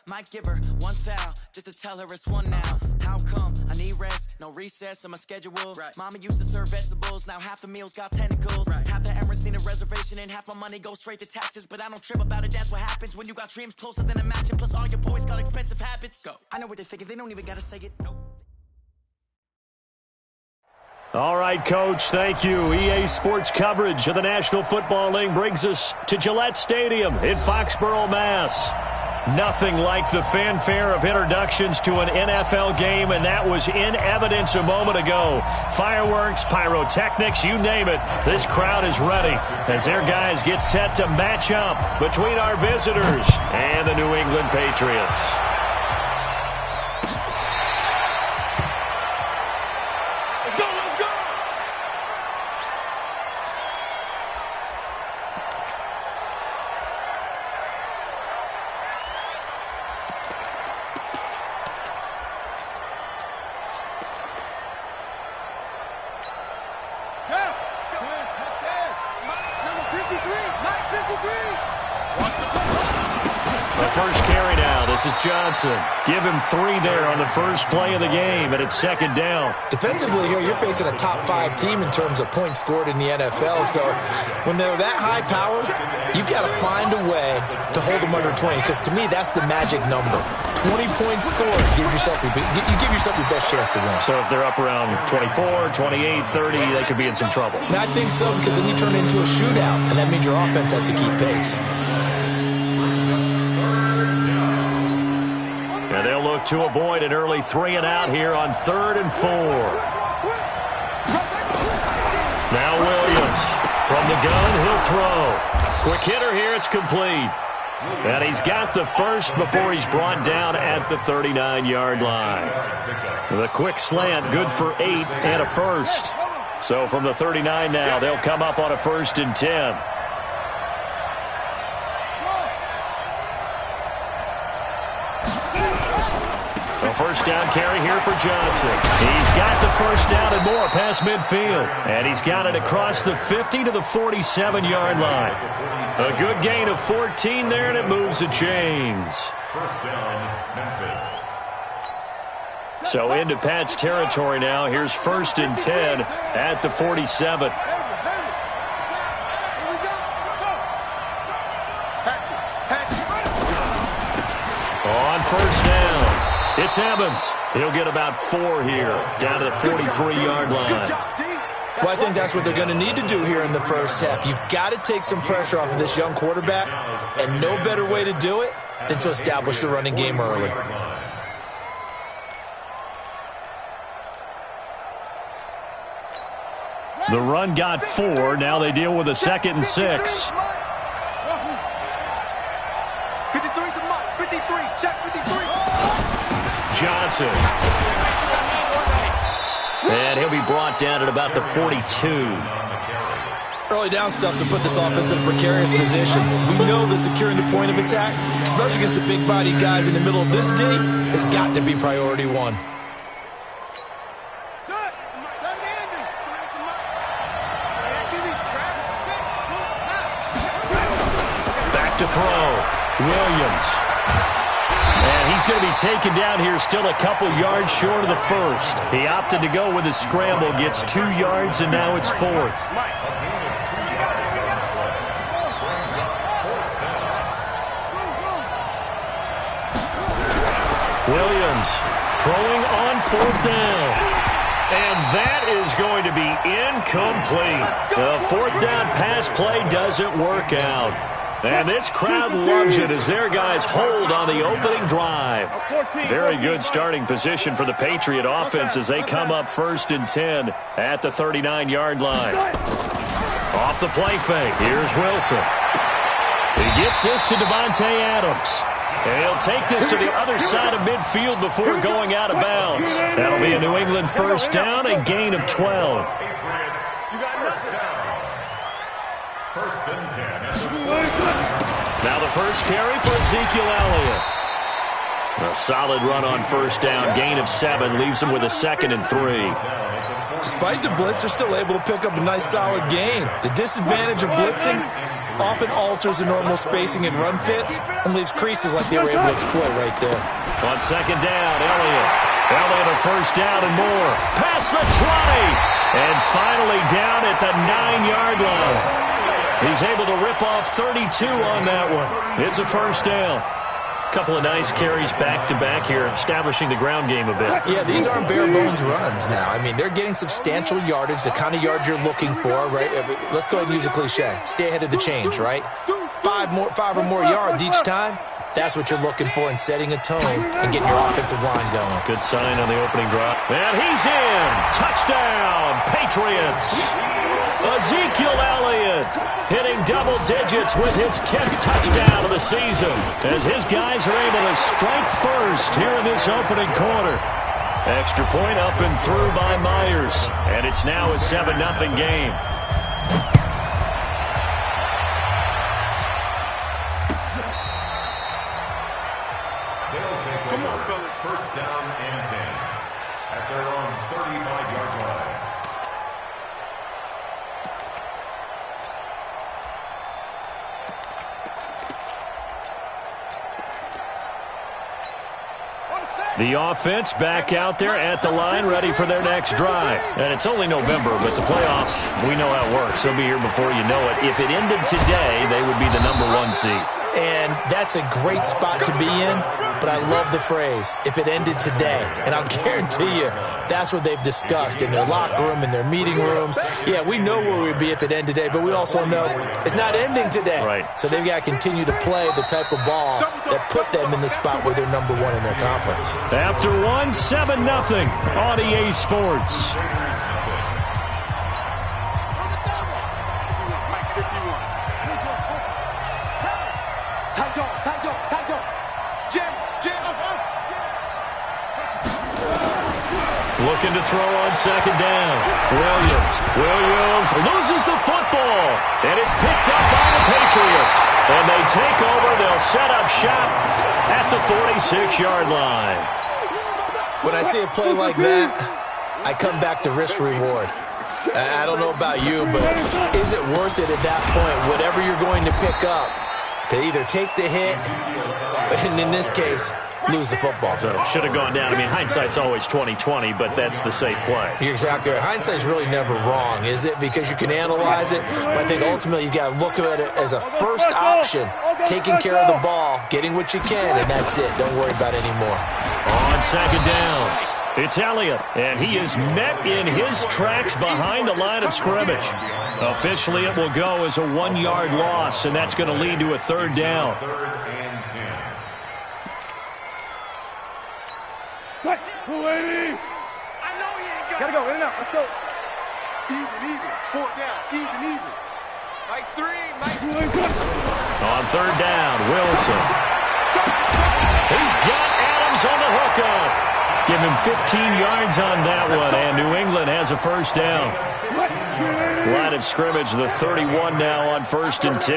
Might give her one foul just to tell her it's one now. How come I need rest? No recess in my schedule. Right. Mama used to serve vegetables. Now half the meals got tentacles. Right. Half the Emirates need a reservation and half my money goes straight to taxes. But I don't trip about it. That's what happens when you got dreams closer than a match. Plus all your boys got expensive habits. Go. I know what they're thinking. They don't even gotta say it. Nope. All right, Coach, thank you. EA Sports coverage of the National Football League brings us to Gillette Stadium in Foxborough, Mass. Nothing like the fanfare of introductions to an NFL game, and that was in evidence a moment ago. Fireworks, pyrotechnics, you name it. This crowd is ready as their guys get set to match up between our visitors and the New England Patriots. This is Johnson. Give him 3 there on the first play of the game, and it's second down. Defensively here, you're facing a top-5 team in terms of points scored in the NFL. So when they're that high power, you've got to find a way to hold them under 20, because to me, that's the magic number. 20 points scored gives yourself you give yourself your best chance to win. So if they're up around 24, 28, 30, they could be in some trouble. And I think so, because then you turn it into a shootout, and that means your offense has to keep pace. They'll look to avoid an early 3 and out here on 3rd and 4. Now Williams from the gun, he'll throw. Quick hitter here, it's complete. And he's got the first before he's brought down at the 39-yard line. The quick slant, good for 8 and a first. So from the 39 now, they'll come up on a 1st and 10. First down carry here for Johnson. He's got the first down and more past midfield. And he's got it across the 50 to the 47-yard line. A good gain of 14 there, and it moves the chains. First down, Memphis. So into Pat's territory now. Here's 1st and 10 at the 47. On first down. It's Evans. He'll get about 4 here, down to the 43-yard line. Well, I think that's what they're going to need to do here in the first half. You've got to take some pressure off of this young quarterback, and no better way to do it than to establish the running game early. The run got 4. Now they deal with a 2nd and 6. 53 to Mike. 53. Check 53. Johnson. And he'll be brought down at about the 42. Early down stuff to put this offense in a precarious position. We know that securing the point of attack, especially against the big-bodied guys in the middle of this D, has got to be priority 1. Back to throw. Williams. And he's going to be taken down here still a couple yards short of the first. He opted to go with a scramble, gets 2 yards, and now it's 4th. Williams throwing on 4th down. And that is going to be incomplete. The 4th down pass play doesn't work out. And this crowd loves it as their guys hold on the opening drive. Very good starting position for the Patriot offense as they come up 1st and 10 at the 39-yard line. Off the play fake, here's Wilson. He gets this to Devontae Adams. And he'll take this to the other side of midfield before going out of bounds. That'll be a New England first down, a gain of 12. First and 10. Now the first carry for Ezekiel Elliott. A solid run on first down, gain of 7, leaves him with a 2nd and 3. Despite the blitz, they're still able to pick up a nice solid gain. The disadvantage of blitzing, often alters the normal spacing and run fits and leaves creases like they were able to exploit right there. On second down, Elliott a first down and more. Past the 20. And finally down at the 9-yard line. He's able to rip off 32 on that one. It's a first down. Couple of nice carries back-to-back here, establishing the ground game a bit. Yeah, these aren't bare-bones runs now. I mean, they're getting substantial yardage, the kind of yards you're looking for, right? Let's go ahead and use a cliche. Stay ahead of the change, right? Five or more yards each time. That's what you're looking for in setting a tone and getting your offensive line going. Good sign on the opening drive. And he's in. Touchdown, Patriots. Ezekiel Elliott hitting double digits with his 10th touchdown of the season as his guys are able to strike first here in this opening quarter. Extra point up and through by Myers. And it's now a 7-0 game. First down and 10 at their own 35-yard line. The offense back out there at the line, ready for their next drive. And it's only November, but the playoffs, we know how it works. They'll be here before you know it. If it ended today, they would be the #1 seed. And that's a great spot to be in, but I love the phrase, if it ended today. And I'll guarantee you, that's what they've discussed in their locker room, in their meeting rooms. Yeah, we know where we'd be if it ended today, but we also know it's not ending today. Right. So they've got to continue to play the type of ball that put them in the spot where they're #1 in their conference. After 7-0 on EA Sports. Looking to throw on second down. Williams loses the football. And it's picked up by the Patriots. And they take over. They'll set up shop at the 46-yard line. When I see a play like that, I come back to risk-reward. I don't know about you, but is it worth it at that point, whatever you're going to pick up, to either take the hit, and in this case, lose the football? So it should have gone down. I mean, hindsight's always 20/20, but that's the safe play. You're exactly right. Hindsight's really never wrong, is it? Because you can analyze it, but I think ultimately you got to look at it as a first option, taking care of the ball, getting what you can, and that's it. Don't worry about it anymore. On second down, it's Elliott, and he is met in his tracks behind the line of scrimmage. Officially, it will go as a 1-yard loss, and that's going to lead to a third down. Gotta go, in and out, let's go. Even. 4th down, even. Mike 3, On third down, Wilson. He's got Adams on the hookup. Give him 15 yards on that one, and New England has a first down. Line of scrimmage, the 31 now on 1st and 10.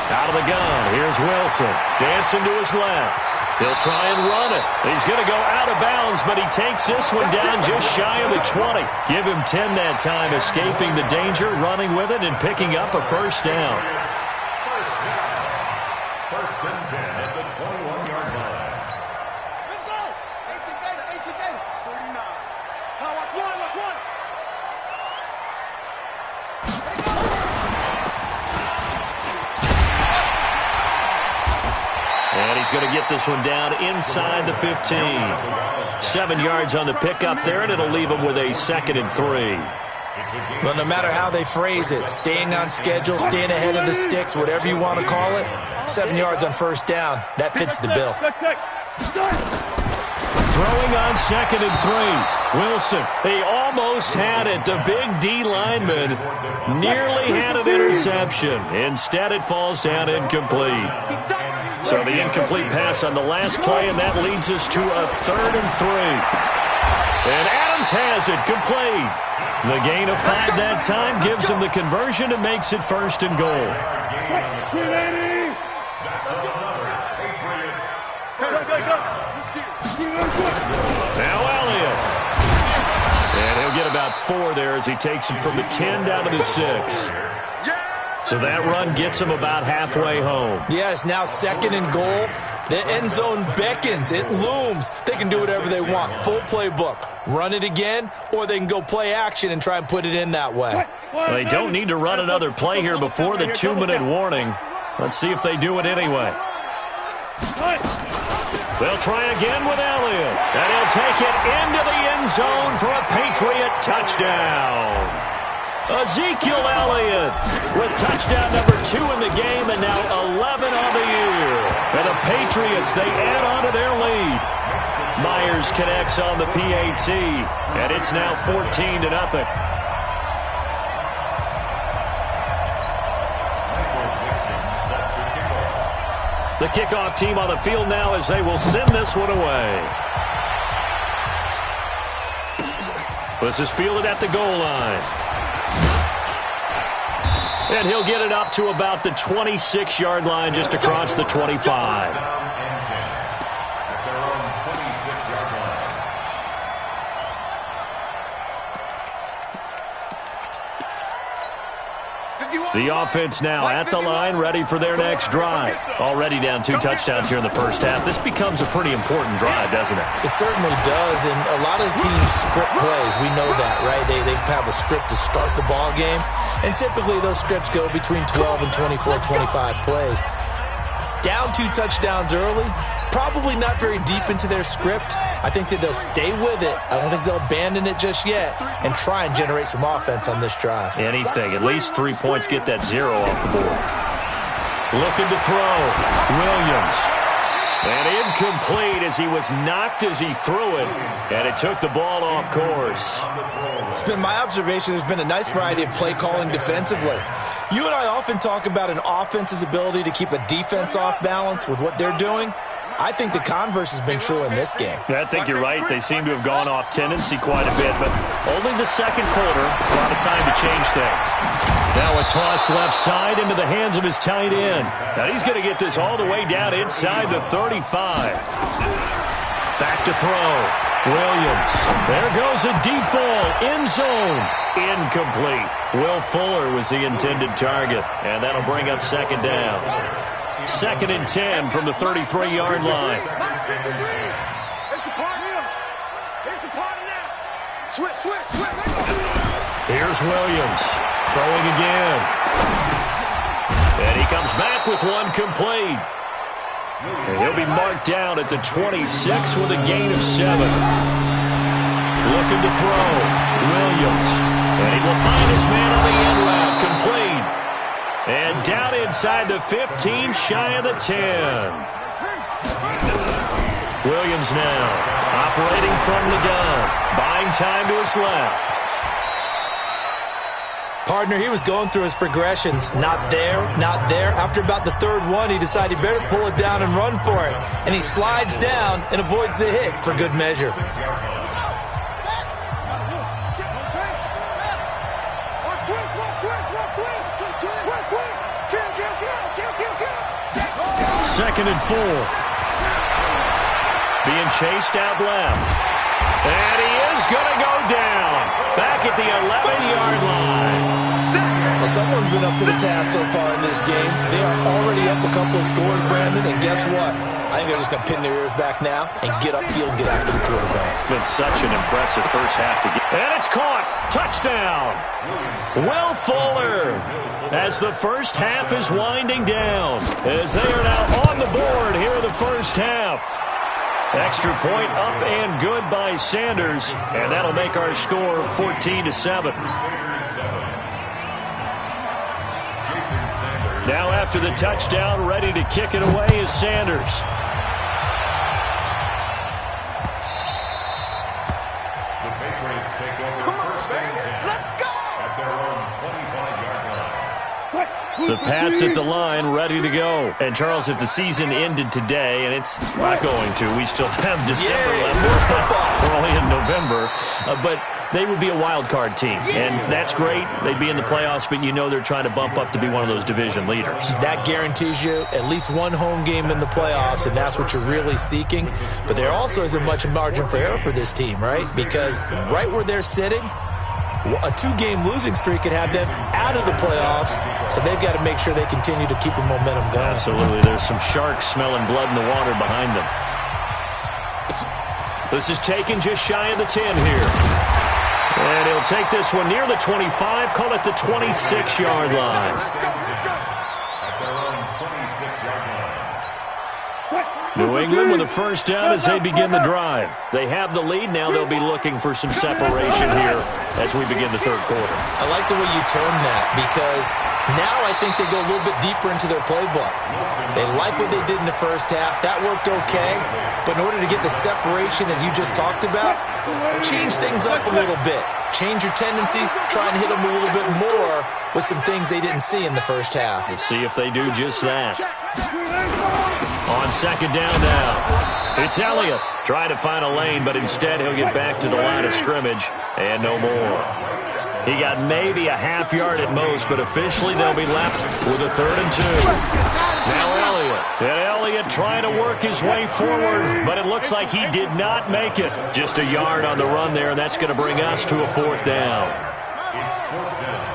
Out of the gun, here's Wilson. Dancing to his left. He'll try and run it. He's going to go out of bounds, but he takes this one down just shy of the 20. Give him 10 that time, escaping the danger, running with it, and picking up a first down. First and 10 at the 21-yard line. Let's go. 18 49. Now watch one. And he's going to get this one down inside the 15. 7 yards on the pickup there, and it'll leave him with a 2nd and 3. Well, no matter how they phrase it, staying on schedule, staying ahead of the sticks, whatever you want to call it, 7 yards on first down, that fits the bill. Throwing on 2nd and 3. Wilson, he almost had it. The big D lineman nearly had an interception. Instead, it falls down incomplete. So the incomplete pass on the last play, and that leads us to a 3rd and 3. And Adams has it complete. The gain of 5 that time gives him the conversion and makes it 1st and goal. Now Elliott. And he'll get about 4 there as he takes it from the 10 down to the 6. So that run gets them about halfway home. Yeah, it's now 2nd and goal. The end zone beckons. It looms. They can do whatever they want. Full playbook. Run it again, or they can go play action and try and put it in that way. Well, they don't need to run another play here before the 2-minute warning. Let's see if they do it anyway. They'll try again with Elliott. And he'll take it into the end zone for a Patriot touchdown. Ezekiel Elliott with touchdown number 2 in the game and now 11 on the year. And the Patriots, they add on to their lead. Myers connects on the PAT, and it's now 14-0. The kickoff team on the field now as they will send this one away. This is fielded at the goal line. And he'll get it up to about the 26-yard line just across the 25. The offense now at the line, ready for their next drive. Already down 2 touchdowns here in the first half. This becomes a pretty important drive, doesn't it? It certainly does, and a lot of teams script plays. We know that, right? They have a script to start the ball game, and typically those scripts go between 12 and 24, 25 plays. Down 2 touchdowns early, probably not very deep into their script. I think that they'll stay with it. I don't think they'll abandon it just yet and try and generate some offense on this drive. Anything. At least 3 points, get that 0 off the board. Looking to throw. Williams. And incomplete as he was knocked as he threw it. And it took the ball off course. It's been my observation there's been a nice variety of play calling defensively. You and I often talk about an offense's ability to keep a defense off balance with what they're doing. I think the converse has been true in this game. I think you're right. They seem to have gone off tendency quite a bit, but only the second quarter, a lot of time to change things. Now a toss left side into the hands of his tight end. Now he's going to get this all the way down inside the 35. Back to throw. Williams. There goes a deep ball. End zone. Incomplete. Will Fuller was the intended target, and that'll bring up second down. 2nd and 10 from the 33-yard line. Here's Williams throwing again. And he comes back with one complete. And he'll be marked down at the 26 with a gain of 7. Looking to throw. Williams. And he will find his man on the end route. Complete. And down inside the 15, shy of the 10. Williams now operating from the gun, buying time to his left. Partner, he was going through his progressions. Not there, not there. After about the 3rd one, he decided he better pull it down and run for it. And he slides down and avoids the hit for good measure. Second and 4. Being chased out left. And he is going to go down. Back at the 11-yard line. Well, someone's been up to the task so far in this game. They are already up a couple of scores, Brandon, and guess what? I think they're just going to pin their ears back now and get upfield and get after the quarterback. Been such an impressive first half to get. And it's caught. Touchdown. Will Fuller. As the first half is winding down. As they are now on the board here in the first half. Extra point up and good by Sanders. And that'll make our score 14-7. Now after the touchdown, ready to kick it away is Sanders. The Patriots take over first and 10 at their own 25-yard line. The Pats at the line, ready to go. And, Charles, if the season ended today, and it's not going to, we still have December left. We're only in November. But they would be a wild card team. And that's great. They'd be in the playoffs, but you know they're trying to bump up to be one of those division leaders. That guarantees you at least one home game in the playoffs, and that's what you're really seeking. But there also isn't much margin for error for this team, right? Because right where they're sitting, A 2-game losing streak could have them out of the playoffs, so they've got to make sure they continue to keep the momentum going. Absolutely. There's some sharks smelling blood in the water behind them. This is taken just shy of the 10 here. And he'll take this one near the 25, call it the 26-yard line. At their own 26-yard line. New England with a first down as they begin the drive. They have the lead. Now they'll be looking for some separation here as we begin the third quarter. I like the way you termed that because now I think they go a little bit deeper into their playbook. They like what they did in the first half. That worked okay. But in order to get the separation that you just talked about, change things up a little bit. Change your tendencies. Try and hit them a little bit more with some things they didn't see in the first half. We'll see if they do just that. On second down now, it's Elliott trying to find a lane, but instead he'll get back to the line of scrimmage and no more. He got maybe a half yard at most, but officially they'll be left with a 3rd and 2. Now Elliott. And Elliott trying to work his way forward, but it looks like he did not make it. Just a yard on the run there, and that's going to bring us to a 4th down. It's 4th down.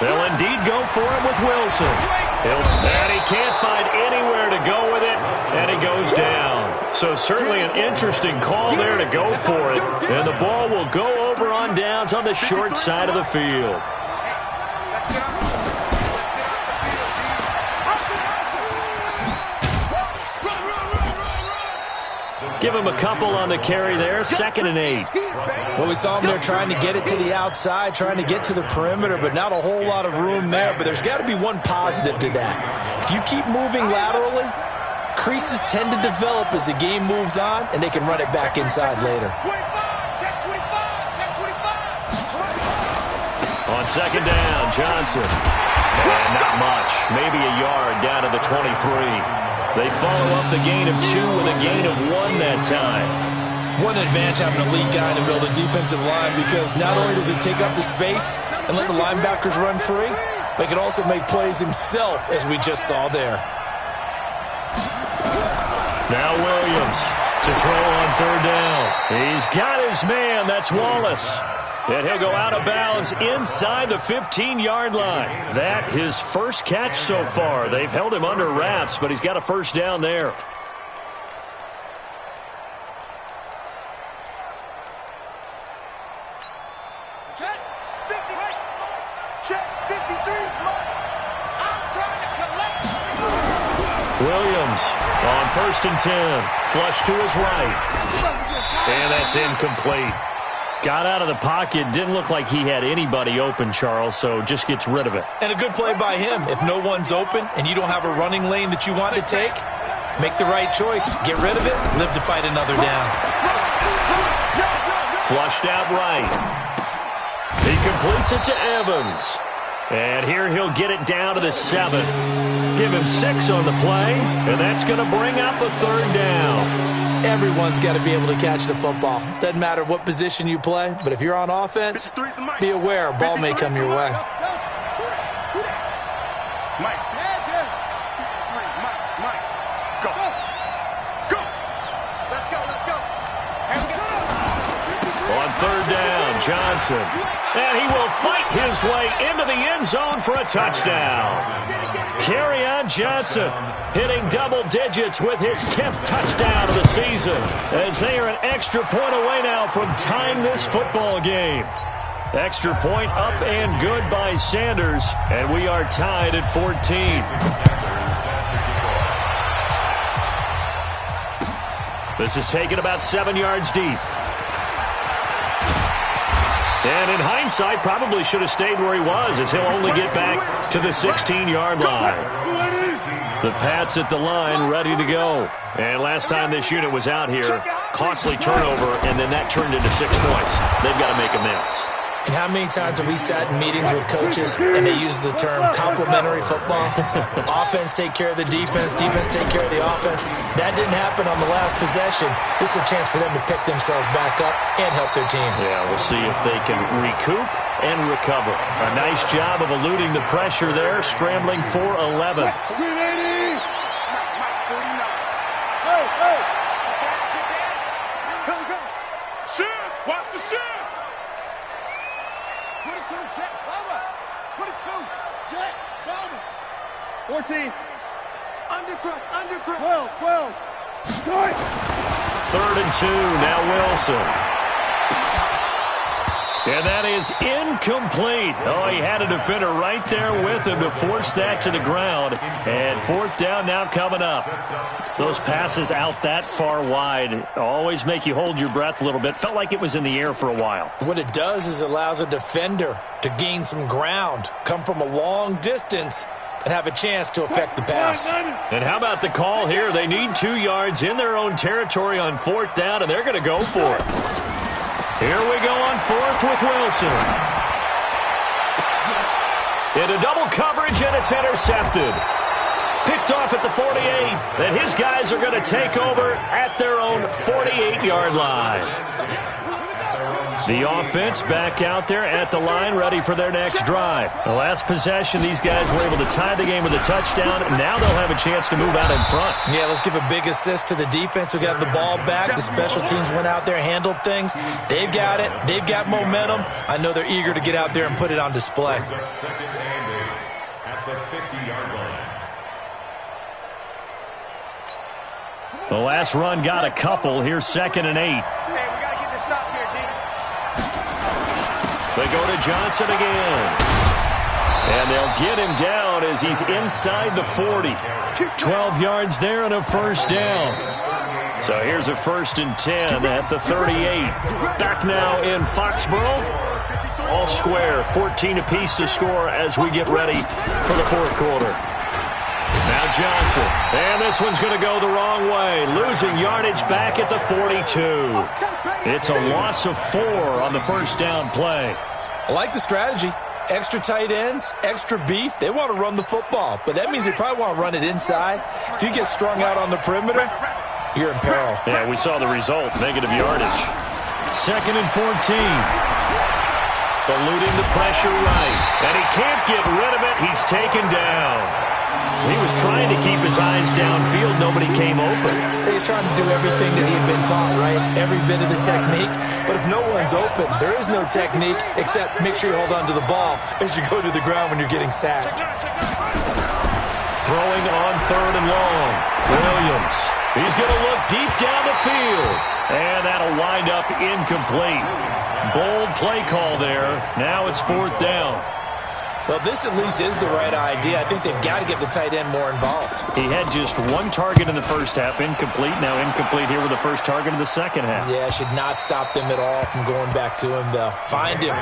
They'll indeed go for it with Wilson. And he can't find anywhere to go with it, and he goes down. So certainly an interesting call there to go for it. And the ball will go over on downs on the short side of the field. Give him a couple on the carry there, 2nd and 8. Well, we saw him there trying to get it to the outside, trying to get to the perimeter, but not a whole lot of room there. But there's got to be one positive to that. If you keep moving laterally, creases tend to develop as the game moves on, and they can run it back inside later. On second down, Johnson. And not much, maybe a yard down to the 23. They follow up the gain of 2 with a gain of 1 that time. What an advantage having a lead guy in the middle of the defensive line, because not only does he take up the space and let the linebackers run free, but he can also make plays himself, as we just saw there. Now Williams to throw on 3rd down. He's got his man. That's Wallace. And he'll go out of bounds inside the 15-yard line. That his first catch so far. They've held him under wraps, but he's got a first down there. Check 50. Check 53. I'm trying to collect. Williams on 1st and 10. Flush to his right. And that's incomplete. Got out of the pocket. Didn't look like he had anybody open, Charles, so just gets rid of it. And a good play by him. If no one's open and you don't have a running lane that you want to take, make the right choice. Get rid of it. Live to fight another down. Flushed out right. He completes it to Evans. And here he'll get it down to the 7. Give him 6 on the play, and that's going to bring up a 3rd down. Everyone's got to be able to catch the football. Doesn't matter what position you play, but if you're on offense, be aware a ball may come your way. Mike. Go. Go. Let's go. On 3rd down, Johnson. And he will fight his way into the end zone for a touchdown. Kerryon Johnson hitting double digits with his 10th touchdown of the season, as they are an extra point away now from tying this football game. Extra point up and good by Sanders, and we are tied at 14. This is taken about 7 yards deep. And in hindsight, probably should have stayed where he was, as he'll only get back to the 16-yard line. The Pats at the line, ready to go. And last time this unit was out here, costly turnover, and then that turned into 6 points. They've got to make amends. And how many times have we sat in meetings with coaches and they use the term complementary football? Offense take care of the defense, defense take care of the offense. That didn't happen on the last possession. This is a chance for them to pick themselves back up and help their team. Yeah, we'll see if they can recoup and recover. A nice job of eluding the pressure there, scrambling for 11. Check. 14. Under crush. 12. Start. 3rd and 2. Now Wilson. And that is incomplete. Oh, he had a defender right there with him to force that to the ground. And 4th down now coming up. Those passes out that far wide always make you hold your breath a little bit. Felt like it was in the air for a while. What it does is allows a defender to gain some ground, come from a long distance, and have a chance to affect the pass. And how about the call here? They need 2 yards in their own territory on 4th down, and they're going to go for it. Here we go on 4th with Wilson. Into double coverage, and it's intercepted. Picked off at the 48, and his guys are going to take over at their own 48-yard line. The offense back out there at the line, ready for their next drive. The last possession, these guys were able to tie the game with a touchdown, and now they'll have a chance to move out in front. Yeah, let's give a big assist to the defense who got the ball back. The special teams went out there, handled things. They've got it. They've got momentum. I know they're eager to get out there and put it on display. Second and 8 at the 50-yard line. The last run got a couple. Here's 2nd and 8. Hey, we got to get this stop here, D. They go to Johnson again. And they'll get him down as he's inside the 40. 12 yards there and a 1st down. So here's a 1st and 10 at the 38. Back now in Foxborough. All square, 14 apiece to score as we get ready for the 4th quarter. Now Johnson. And this one's going to go the wrong way. Losing yardage back at the 42. It's a loss of 4 on the 1st down play. I like the strategy. Extra tight ends, extra beef. They want to run the football, but that means they probably want to run it inside. If you get strung out on the perimeter, you're in peril. Yeah, we saw the result, negative yardage. 2nd and 14. Eluding the pressure right. And he can't get rid of it. He's taken down. He was trying to keep his eyes downfield. Nobody came open. He's trying to do everything that he had been taught, right? Every bit of the technique. But if no one's open, there is no technique except make sure you hold on to the ball as you go to the ground when you're getting sacked. Throwing on 3rd and long. Williams. He's going to look deep down the field. And that'll wind up incomplete. Bold play call there. Now it's 4th down. Well, this at least is the right idea. I think they've got to get the tight end more involved. He had just 1 target in the 1st half, incomplete. Now incomplete here with the 1st target in the 2nd half. Yeah, should not stop them at all from going back to him, though. Find him.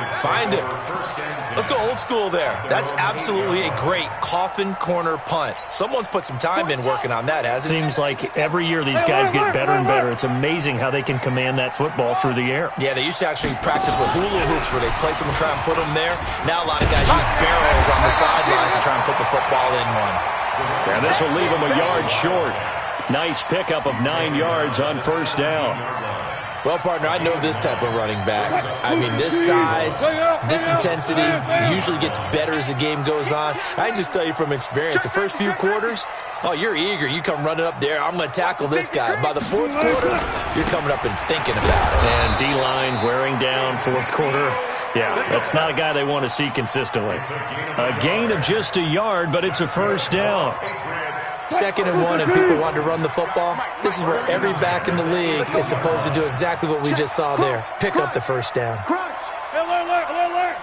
Let's go old school there. That's absolutely a great coffin corner punt. Someone's put some time in working on that, hasn't it? Seems like every year these guys get better and better. It's amazing how they can command that football through the air. Yeah, they used to actually practice with hula hoops where they place them and try and put them there. Now a lot of guys use barrels on the sidelines to try and put the football in one. And this will leave them a yard short. Nice pickup of 9 yards on 1st down. Well, partner, I know this type of running back. I mean, this size, this intensity usually gets better as the game goes on. I can just tell you from experience, the first few quarters, oh, you're eager. You come running up there, I'm going to tackle this guy. By the 4th quarter, you're coming up and thinking about it. And D-line wearing down 4th quarter. Yeah, that's not a guy they want to see consistently. A gain of just a yard, but it's a 1st down. 2nd and 1 and people want to run the football. This is where every back in the league is supposed to do exactly what we just saw there. Pick up the 1st down. Alert.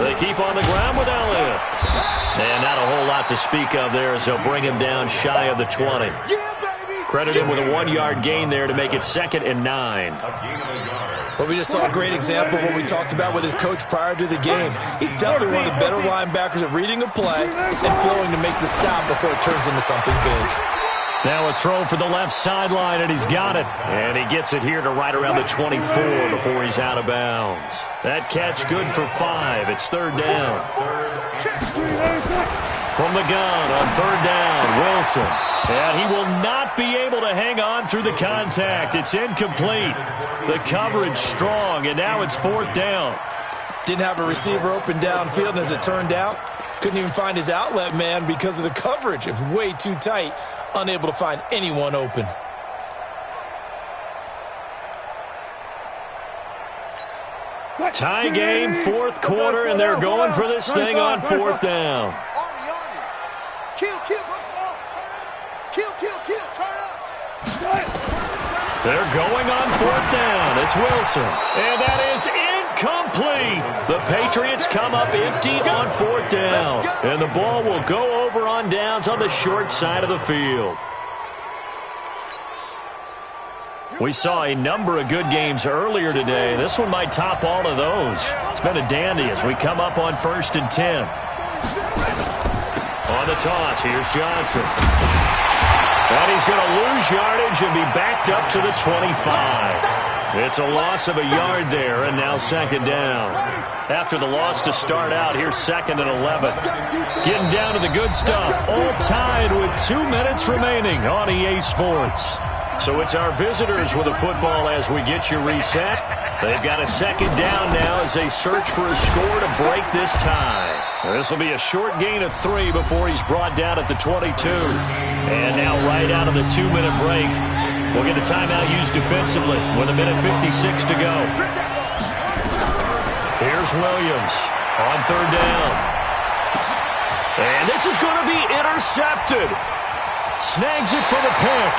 They keep on the ground with Elliott. And not a whole lot to speak of there as they'll bring him down shy of the 20. Credit him with a 1-yard gain there to make it 2nd and 9. Well, we just saw a great example of what we talked about with his coach prior to the game. He's definitely one of the better linebackers at reading a play and flowing to make the stop before it turns into something big. Now a throw for the left sideline, and he's got it. And he gets it here to right around the 24 before he's out of bounds. That catch good for 5. It's 3rd down. From the gun on 3rd down, Wilson. And he will not be able to hang on through the contact. It's incomplete. The coverage strong, and now it's 4th down. Didn't have a receiver open downfield, and as it turned out, couldn't even find his outlet man because of the coverage. It was way too tight, unable to find anyone open. Tie game, fourth quarter, and they're going for this thing on fourth down. Kill, turn up. They're going on fourth down. It's Wilson. And that is incomplete. The Patriots come up empty on fourth down. And the ball will go over on downs on the short side of the field. We saw a number of good games earlier today. This one might top all of those. It's been a dandy as we come up on 1st and 10. On the toss, here's Johnson. And he's going to lose yardage and be backed up to the 25. It's a loss of a yard there, and now second down. After the loss to start out, here's 2nd and 11. Getting down to the good stuff. All tied with 2 minutes remaining on EA Sports. So it's our visitors with the football as we get you reset. They've got a second down now as they search for a score to break this tie. This will be a short gain of 3 before he's brought down at the 22. And now right out of the 2-minute break, we'll get a timeout used defensively with 1:56 to go. Here's Williams on 3rd down. And this is going to be intercepted. Snags it for the pick.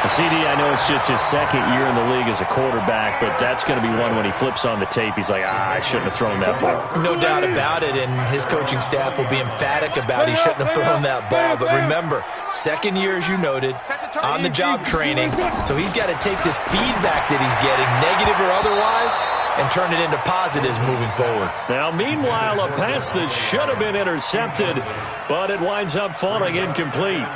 CD, I know it's just his second year in the league as a quarterback, but that's going to be one when he flips on the tape. He's like, I shouldn't have thrown that ball. No doubt about it, and his coaching staff will be emphatic about he shouldn't have thrown that ball. But remember, second year, as you noted, on-the-job training, so he's got to take this feedback that he's getting, negative or otherwise, and turn it into positives moving forward. Now, meanwhile, a pass that should have been intercepted, but it winds up falling incomplete.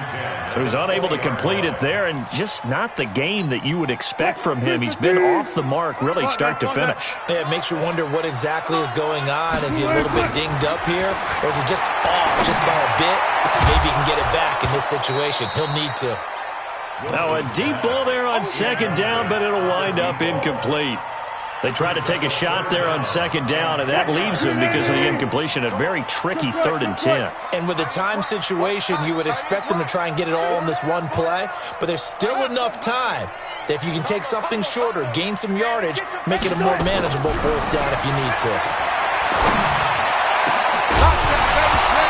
So he's unable to complete it there, and just not the game that you would expect from him. He's been off the mark really start to finish. Yeah, it makes you wonder what exactly is going on. Is he a little bit dinged up here, or is it just off just by a bit? Maybe he can get it back in this situation. He'll need to. Now, a deep ball there on second down, but it'll wind up incomplete. They try to take a shot there on second down, and that leaves them because of the incompletion. A very tricky 3rd and 10. And with the time situation, you would expect them to try and get it all in this one play, but there's still enough time that if you can take something shorter, gain some yardage, make it a more manageable 4th down if you need to.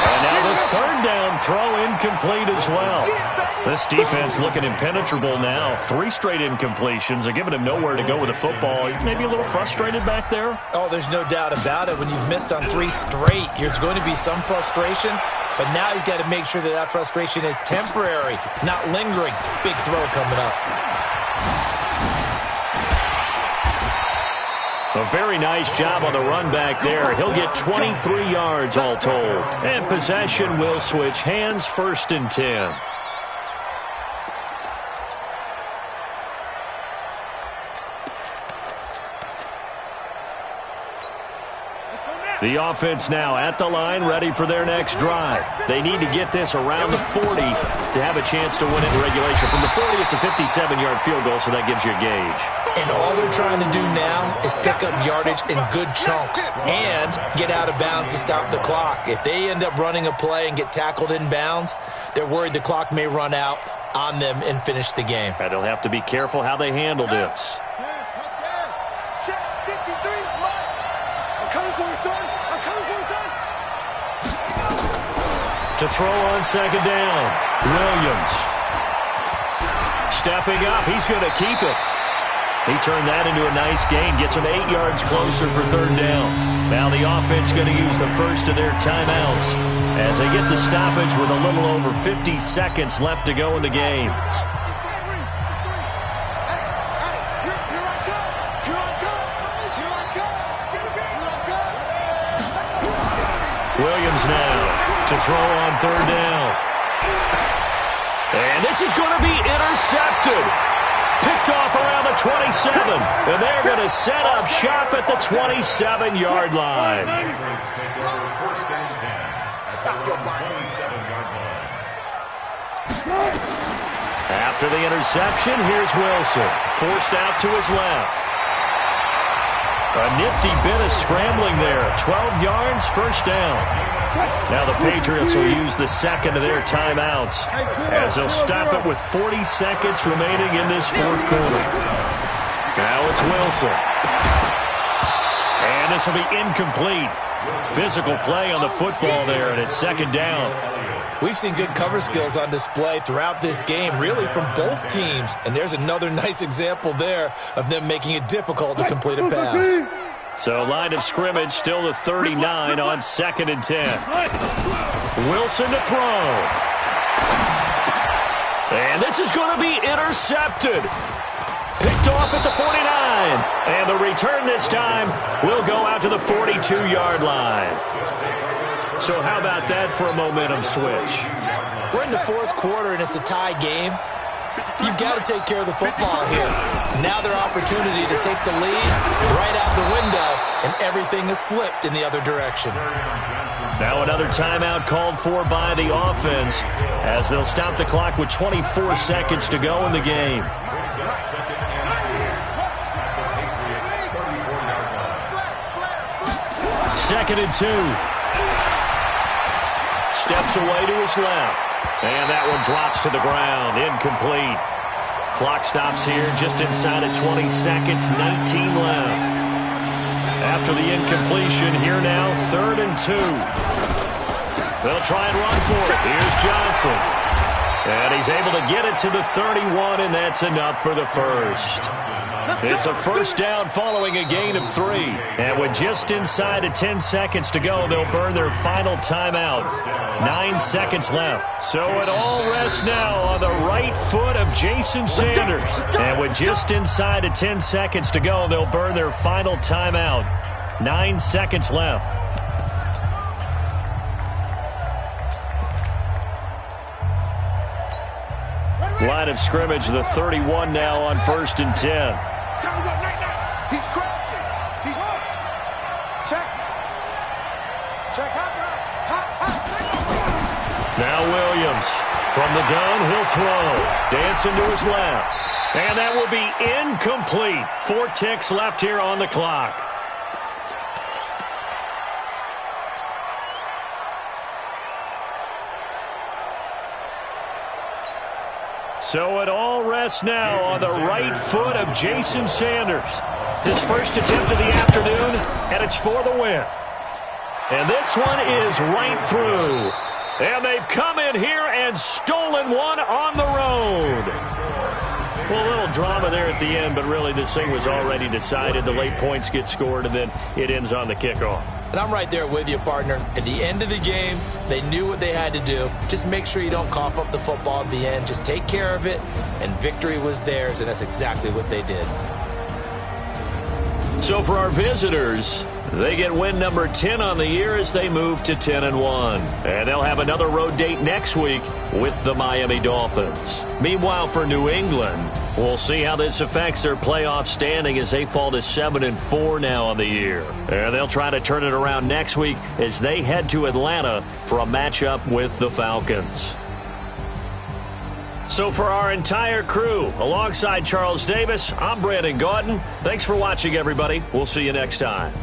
And now the 3rd down throw incomplete as well. This defense looking impenetrable now. 3 straight incompletions. They're giving him nowhere to go with the football. He's maybe a little frustrated back there. Oh, there's no doubt about it. When you've missed on 3 straight, there's going to be some frustration. But now he's got to make sure that that frustration is temporary, not lingering. Big throw coming up. A very nice job on the run back there. He'll get 23 yards all told. And possession will switch hands, 1st and 10. The offense now at the line, ready for their next drive. They need to get this around the 40 to have a chance to win it in regulation. From the 40, it's a 57-yard field goal, so that gives you a gauge. And all they're trying to do now is pick up yardage in good chunks and get out of bounds to stop the clock. If they end up running a play and get tackled in bounds, they're worried the clock may run out on them and finish the game. And they'll have to be careful how they handle this. To throw on second down, Williams. Stepping up, he's going to keep it. He turned that into a nice gain, gets him 8 yards closer for 3rd down. Now the offense going to use the first of their timeouts as they get the stoppage with a little over 50 seconds left to go in the game. Williams now to throw on 3rd down. And this is going to be intercepted. Picked off around the 27. And they're going to set up shop at the 27-yard line. After the interception, here's Wilson. Forced out to his left. A nifty bit of scrambling there. 12 yards, 1st down. Now the Patriots will use the second of their timeouts as they'll stop it with 40 seconds remaining in this 4th quarter. Now it's Wilson. And And this will be incomplete. Physical play on the football there, and it's second down. We've seen good cover skills on display throughout this game, really from both teams. And there's another nice example there of them making it difficult to complete a pass. So line of scrimmage still the 39 on 2nd and 10. Wilson to throw. And this is going to be intercepted. Picked off at the 49. And the return this time will go out to the 42-yard line. So how about that for a momentum switch? We're in the fourth quarter, and it's a tie game. You've got to take care of the football here. Now their opportunity to take the lead right out the window, and everything is flipped in the other direction. Now another timeout called for by the offense as they'll stop the clock with 24 seconds to go in the game. Second and 2. Steps away to his left. And that one drops to the ground. Incomplete. Clock stops here just inside of 20 seconds. 19 left. After the incompletion, here now, 3rd and 2. They'll try and run for it. Here's Johnson. And he's able to get it to the 31, and that's enough for the first. It's a first down following a gain of 3. And with just inside of 10 seconds to go, they'll burn their final timeout. 9 seconds left. So it all rests now on the right foot of Jason Sanders. And with just inside of 10 seconds to go, they'll burn their final timeout. 9 seconds left. Line of scrimmage, the 31 now on 1st and 10. He's crouching. He's check. Check. Now Williams from the gun, he'll throw. Dancing to his left. And that will be incomplete. 4 ticks left here on the clock. So it all rests now on the right foot of Jason Sanders. His first attempt of the afternoon, and it's for the win. And this one is right through. And they've come in here and stolen one on the road. Well, a little drama there at the end, but really this thing was already decided. The late points get scored, and then it ends on the kickoff. And I'm right there with you, partner. At the end of the game, they knew what they had to do. Just make sure you don't cough up the football at the end. Just take care of it, and victory was theirs, and that's exactly what they did. So for our visitors, they get win number 10 on the year as they move to 10-1. And they'll have another road date next week with the Miami Dolphins. Meanwhile, for New England, we'll see how this affects their playoff standing as they fall to 7-4 now on the year. And they'll try to turn it around next week as they head to Atlanta for a matchup with the Falcons. So for our entire crew, alongside Charles Davis, I'm Brandon Gaudin. Thanks for watching, everybody. We'll see you next time.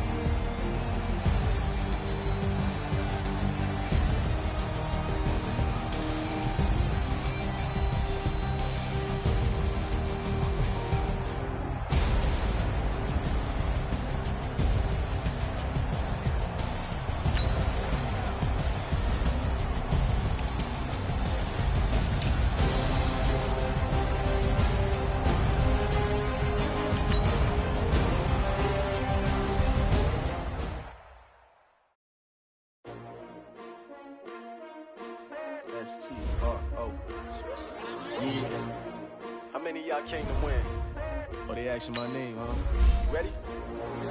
How many of y'all came to win? Oh, they asking my name, huh? Ready?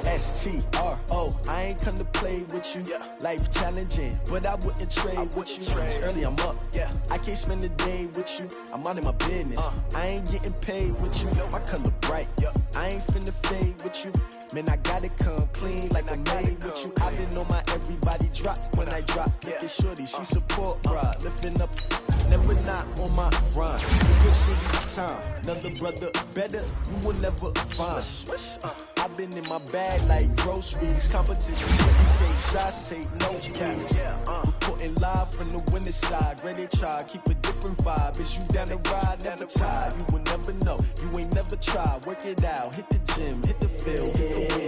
S-T-R-O, I ain't come to play with you. Yeah. Life challenging, but I wouldn't trade with you. It's early, I'm up. Yeah. I can't spend the day with you. I'm out of my business. I ain't getting paid with you. My color bright. Yeah. I ain't finna fade with you. Man, I gotta come clean like I made with you. I been on my everybody drop when I drop. Look at shorty, she support rod. Lifting up, never not on my rhyme. Good city time. Another brother better, you will never find. I've been in my bag like groceries. Competition, take shots, take no trees. Reporting live from the winter side. Ready to try, keep a different vibe. Is you down the ride? Never tired. You will never know. You ain't never tried. Work it out. Hit the gym. Hit the field.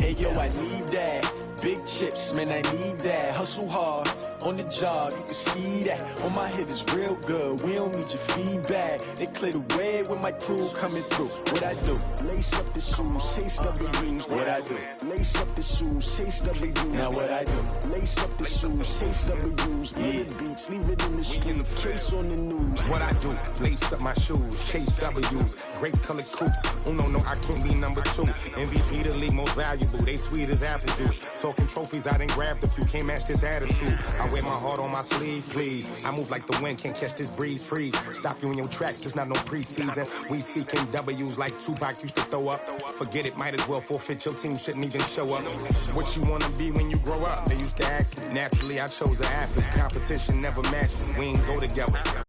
Hey, yo, I need that. Big chips, man, I need that. Hustle hard on the job. You can see that. On my head is real good. We don't need your feedback. They clear the way with my crew coming through. What I do? Lace up the shoes, chase W's. What I do? Lace up the shoes, chase W's. Now what I do? Lace up the shoes, chase W's. Yeah, beats, leave it in the street. Case on the news. What I do? Lace up my shoes, chase W's. Grape colored coops. Oh no, I can't be number 2. MVP the league most valuable. They sweet as apple juice. Talking trophies, I done grabbed a few. Can't match this attitude. I wear my heart on my sleeve, please. I move like the wind, can't catch this breeze. Freeze. Stop you in your tracks. There's not no preseason. We seeking W's like Tupac used to throw up. Forget it, might as well forfeit. Your team shouldn't even show up. What you wanna be when you grow up? They used to ask me. Naturally, I chose an athlete. Competition never matched me. We ain't go together.